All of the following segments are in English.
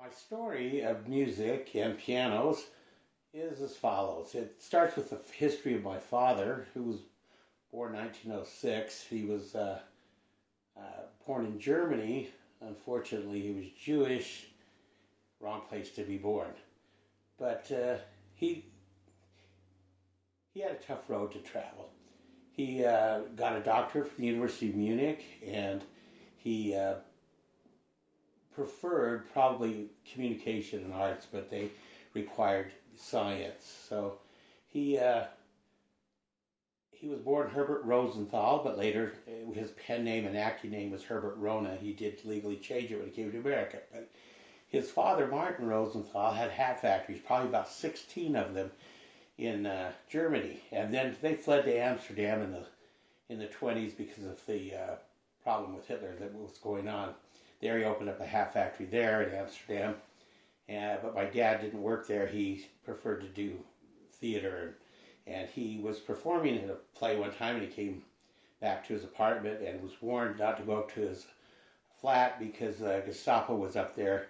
My story of music and pianos is as follows. It starts with the history of my father, who was born in 1906. He was born in Germany. Unfortunately, he was Jewish. Wrong place to be born. But he he had a tough road to travel. He got a doctorate from the University of Munich, and he preferred probably communication and arts, but they required science. So he uh, he was born Herbert Rosenthal, but later his pen name and acting name was Herbert Rona. He did legally change it when he came to America. But his father, Martin Rosenthal, had hat factories, probably about 16 of them in Germany, and then they fled to Amsterdam in the 20s because of the problem with Hitler that was going on. There he opened up a hat factory there in Amsterdam, but my dad didn't work there. He preferred to do theater, and he was performing in a play one time, and he came back to his apartment and was warned not to go up to his flat because Gestapo was up there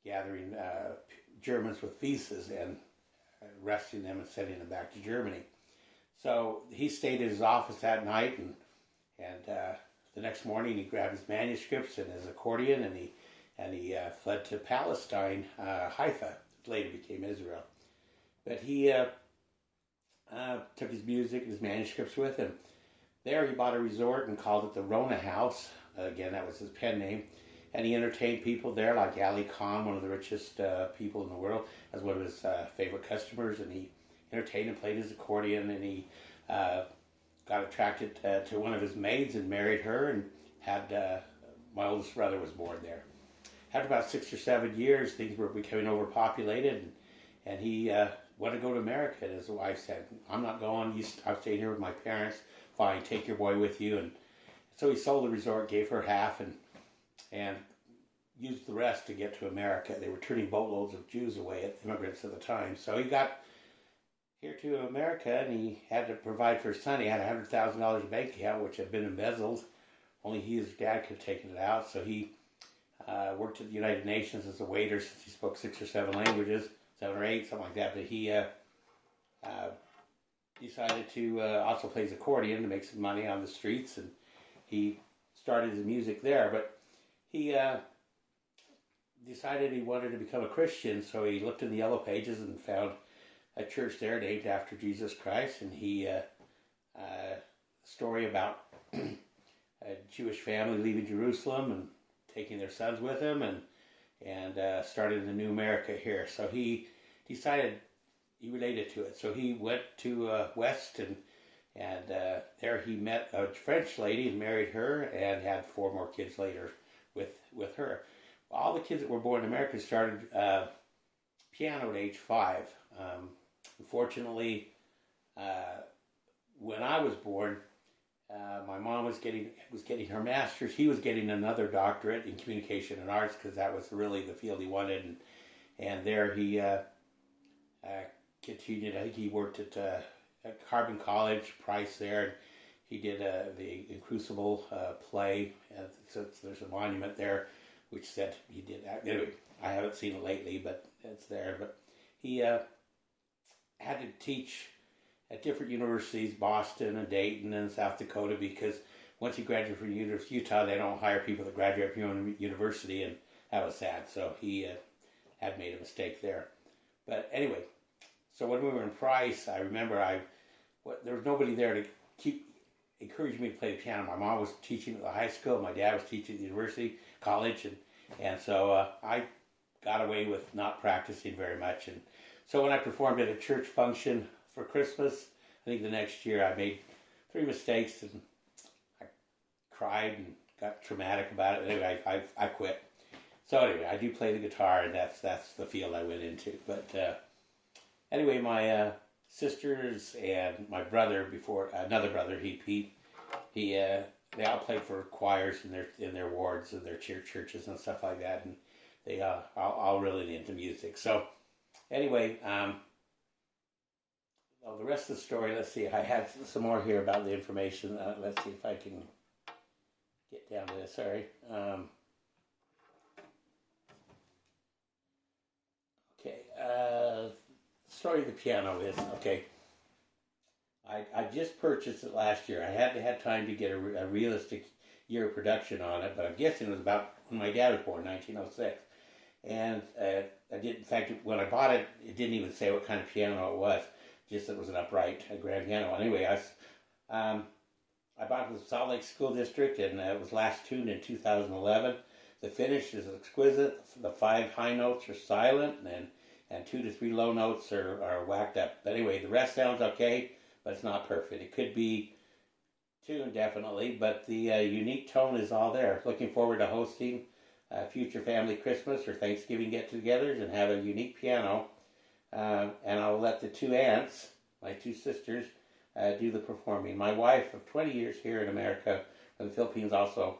gathering Germans with visas and arresting them and sending them back to Germany. So he stayed at his office that night, and the next morning he grabbed his manuscripts and his accordion, and he fled to Palestine, Haifa, which later became Israel. But he took his music and his manuscripts with him. There he bought a resort and called it the Rona House. Again, that was his pen name. And he entertained people there, like Ali Khan, one of the richest people in the world, as one of his favorite customers. And he entertained and played his accordion, and he got attracted to one of his maids and married her, and had my oldest brother was born there. After about 6 or 7 years, things were becoming overpopulated, and he wanted to go to America. And his wife said, "I'm not going. I'm staying here with my parents. Fine, take your boy with you." And so he sold the resort, gave her half, and used the rest to get to America. They were turning boatloads of Jews away, at immigrants at the time. So he got here to America, and he had to provide for his son. He had $100,000 bank account, which had been embezzled. Only he and his dad could have taken it out. So he worked at the United Nations as a waiter since he spoke 6 or 7 languages, 7 or 8, something like that. But he decided to also play his accordion to make some money on the streets, and he started his music there. But he decided he wanted to become a Christian, so he looked in the yellow pages and found a church there named after Jesus Christ, and he story about a Jewish family leaving Jerusalem and taking their sons with them, and started a new America here. So he decided he related to it. So he went to West, and there he met a French lady and married her, and had 4 more kids later with her. All the kids that were born in America started piano at age 5. Unfortunately, when I was born, my mom was getting her master's. He was getting another doctorate in communication and arts, because that was really the field he wanted. And there he continued. I think he worked at Carbon College, Price there. And he did the Crucible play. So there's a monument there which said he did that. Anyway, I haven't seen it lately, but it's there. But he had to teach at different universities, Boston and Dayton and South Dakota, because once you graduate from Utah, they don't hire people that graduate from your university, and that was sad. So he had made a mistake there. But anyway, so when we were in Price, I remember there was nobody there to keep encouraging me to play the piano. My mom was teaching at the high school, my dad was teaching at the university, college, and so I got away with not practicing very much. And so when I performed at a church function for Christmas, I think the next year I made 3 mistakes, and I cried and got traumatic about it. Anyway, I quit. So anyway, I do play the guitar, and that's the field I went into. But anyway, my sisters and my brother, before another brother, he they all played for choirs in their wards and their churches and stuff like that, and they all really into music. So anyway, well, the rest of the story, let's see, I have some more here about the information. Let's see if I can get down to this. Sorry. story of the piano is, okay, I just purchased it last year. I hadn't had time to get a realistic year of production on it, but I'm guessing it was about when my dad was born, 1906. And I did, in fact, when I bought it, it didn't even say what kind of piano it was, just that it was an upright grand piano. Anyway, I bought it with Salt Lake School District, and it was last tuned in 2011. The finish is exquisite. The 5 high notes are silent, and 2 to 3 low notes are whacked up. But anyway, the rest sounds okay, but it's not perfect. It could be tuned, definitely, but the unique tone is all there. Looking forward to hosting future family Christmas or Thanksgiving get-togethers and have a unique piano. And I'll let the 2 aunts, my 2 sisters, do the performing. My wife of 20 years here in America, from the Philippines, also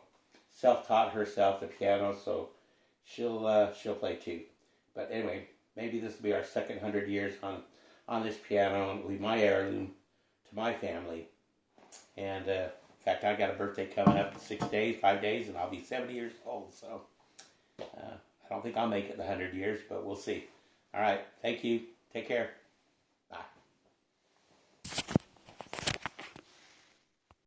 self-taught herself the piano, so she'll play too. But anyway, maybe this will be our second 100 years on this piano, and it'll be my heirloom to my family. And in fact, I got a birthday coming up in 5 days, and I'll be 70 years old. So I don't think I'll make it the 100 years, but we'll see. All right, thank you. Take care.